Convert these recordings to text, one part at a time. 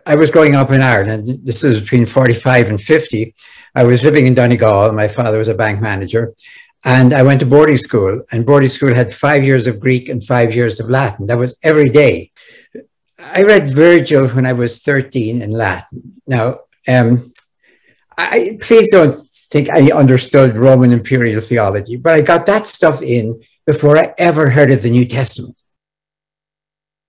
I was growing up in Ireland. This is between 45 and 50. I was living in Donegal. My father was a bank manager. And I went to boarding school. And boarding school had 5 years of Greek and 5 years of Latin. That was every day. I read Virgil when I was 13 in Latin. Now, please don't think I understood Roman Imperial theology, but I got that stuff in before I ever heard of the New Testament.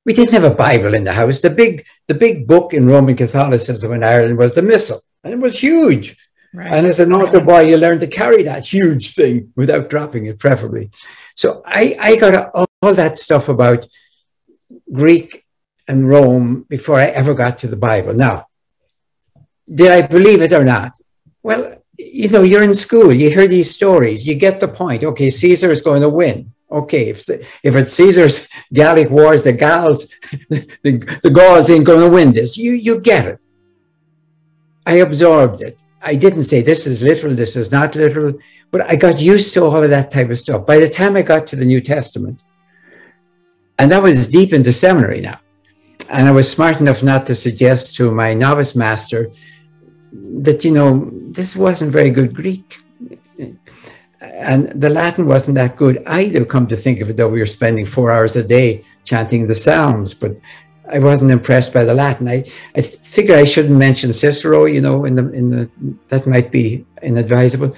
We didn't have a Bible in the house. The big book in Roman Catholicism in Ireland was the Missal, and it was huge. Right. And as an altar boy, you learned to carry that huge thing without dropping it, preferably. So I got all that stuff about Greek and Rome before I ever got to the Bible. Now, did I believe it or not? Well, you know, you're in school, you hear these stories, you get the point. Okay, Caesar is going to win. Okay, if it's Caesar's Gallic wars, the Gauls ain't going to win this. You get it. I absorbed it. I didn't say this is literal, this is not literal, but I got used to all of that type of stuff. By the time I got to the New Testament, and that was deep into seminary now, and I was smart enough not to suggest to my novice master that, you know, this wasn't very good Greek. And the Latin wasn't that good either, come to think of it, though we were spending 4 hours a day chanting the Psalms, but I wasn't impressed by the Latin. I figure I shouldn't mention Cicero, you know, that might be inadvisable.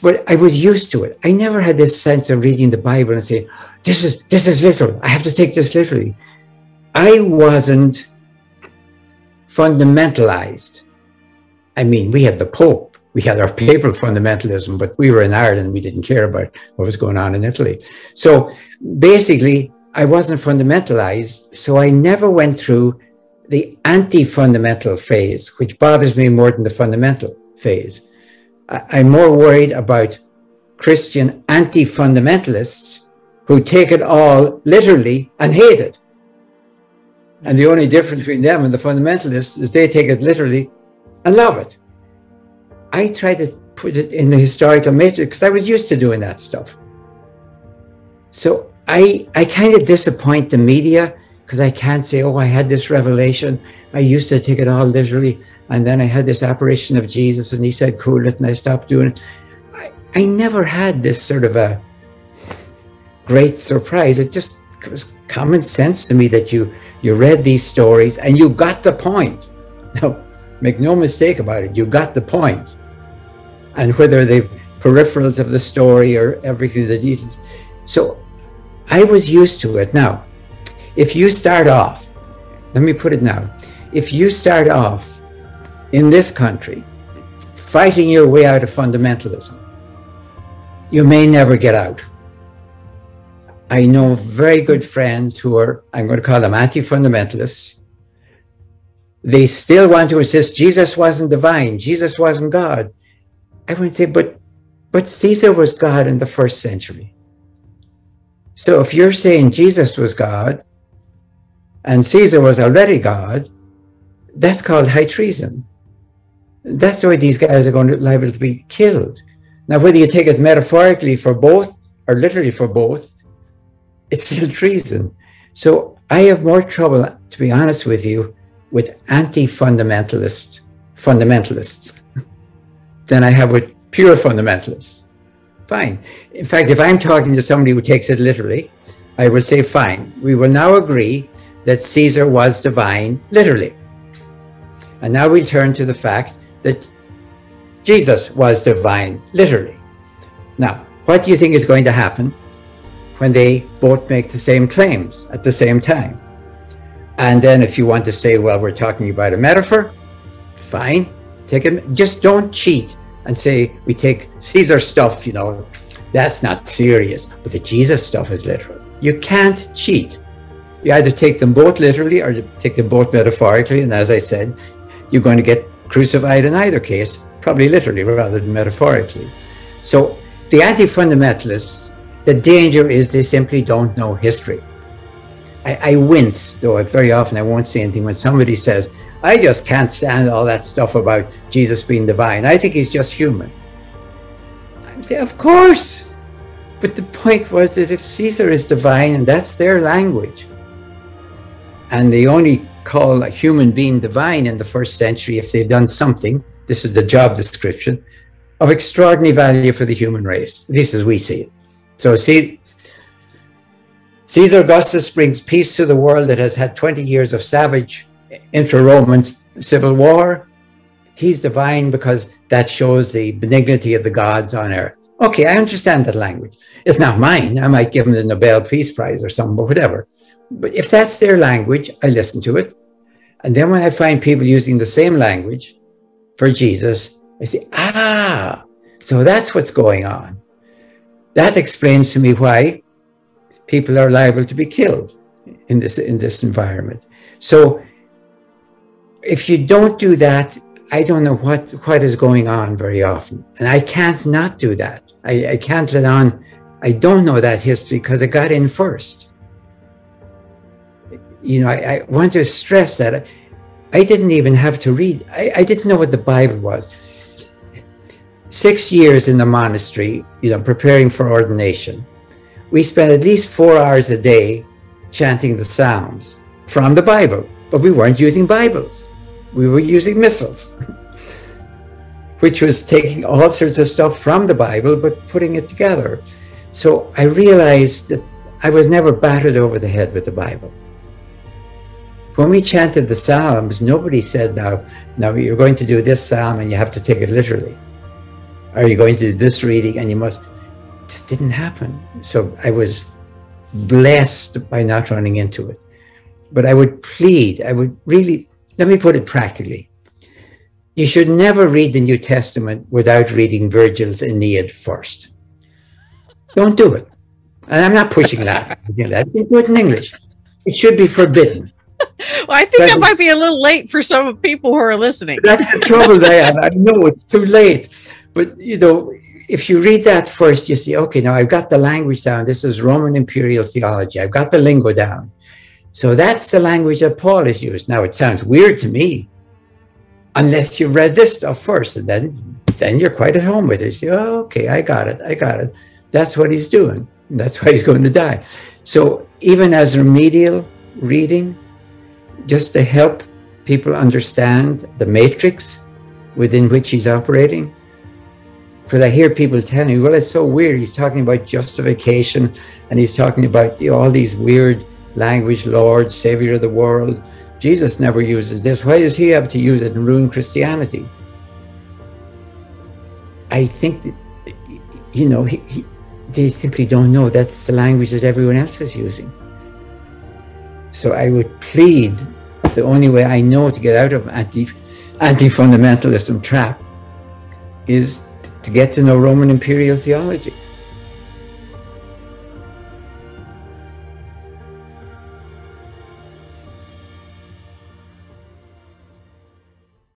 But I was used to it. I never had this sense of reading the Bible and saying, this is literal. I have to take this literally. I wasn't fundamentalized. I mean, we had the Pope. We had our papal fundamentalism, but we were in Ireland. We didn't care about what was going on in Italy. So basically, I wasn't fundamentalized. So I never went through the anti-fundamental phase, which bothers me more than the fundamental phase. I'm more worried about Christian anti-fundamentalists who take it all literally and hate it. And the only difference between them and the fundamentalists is they take it literally and love it. I try to put it in the historical matrix because I was used to doing that stuff. So I kind of disappoint the media because I can't say, oh, I had this revelation. I used to take it all literally. And then I had this apparition of Jesus and he said, cool it, and I stopped doing it. I never had this sort of a great surprise. It was common sense to me that you read these stories and you got the point. Now, make no mistake about it, you got the point. And whether the peripherals of the story or everything, the details. So I was used to it. Now, if you start off, let me put it now, if you start off in this country fighting your way out of fundamentalism, you may never get out. I know very good friends who are, I'm going to call them anti-fundamentalists. They still want to insist Jesus wasn't divine, Jesus wasn't God. I would say, but Caesar was God in the 1st century. So if you're saying Jesus was God and Caesar was already God, that's called high treason. That's why these guys are going to liable to be killed. Now, whether you take it metaphorically for both or literally for both, it's still treason. So I have more trouble, to be honest with you, with anti-fundamentalists than I have with pure fundamentalists. Fine. In fact, if I'm talking to somebody who takes it literally, I would say, fine, we will now agree that Caesar was divine literally. And now we'll turn to the fact that Jesus was divine literally. Now, what do you think is going to happen when they both make the same claims at the same time? And then if you want to say, well, we're talking about a metaphor, fine. Take it. Just don't cheat and say, we take Caesar stuff, you know, that's not serious, but the Jesus stuff is literal. You can't cheat. You either take them both literally or you take them both metaphorically. And as I said, you're going to get crucified in either case, probably literally rather than metaphorically. So the anti-fundamentalists, the danger is they simply don't know history. I wince, though very often I won't say anything when somebody says, I just can't stand all that stuff about Jesus being divine. I think he's just human. I'm saying, of course. But the point was that if Caesar is divine and that's their language, and the only call a human being divine in the first century if they've done something, this is the job description, of extraordinary value for the human race, at least as we see it. So see, Caesar Augustus brings peace to the world that has had 20 years of savage intra-Roman civil war. He's divine because that shows the benignity of the gods on earth. Okay, I understand that language. It's not mine. I might give him the Nobel Peace Prize or something, but whatever. But if that's their language, I listen to it. And then when I find people using the same language for Jesus, I say, ah, so that's what's going on. That explains to me why people are liable to be killed in this environment. So if you don't do that, I don't know what is going on very often. And I can't not do that. I can't let on. I don't know that history because I got in first. You know, I want to stress that I didn't even have to read. I didn't know what the Bible was. 6 years in the monastery, you know, preparing for ordination. We spent at least 4 hours a day chanting the Psalms from the Bible, but we weren't using Bibles. We were using missals, which was taking all sorts of stuff from the Bible, but putting it together. So I realized that I was never battered over the head with the Bible. When we chanted the Psalms, nobody said, now you're going to do this Psalm and you have to take it literally. Are you going to do this reading and you must? It just didn't happen. So I was blessed by not running into it. But I would plead, I would really, let me put it practically. You should never read the New Testament without reading Virgil's Aeneid first. Don't do it. And I'm not pushing that. You can do it in English. It should be forbidden. Well, I think that might be a little late for some people who are listening. That's the trouble I have. I know it's too late. But, you know, if you read that first, you see, okay, now I've got the language down. This is Roman Imperial Theology. I've got the lingo down. So that's the language that Paul has used. Now, it sounds weird to me, unless you've read this stuff first, and then you're quite at home with it. You say, oh, okay, I got it. That's what he's doing. That's why he's going to die. So even as remedial reading, just to help people understand the matrix within which he's operating. Because I hear people telling me, well, it's so weird. He's talking about justification and he's talking about, you know, all these weird language, Lord, Savior of the world. Jesus never uses this. Why does he have to use it and ruin Christianity? I think that, you know, they simply don't know that's the language that everyone else is using. So I would plead, the only way I know to get out of anti-fundamentalism trap is to get to know Roman Imperial theology.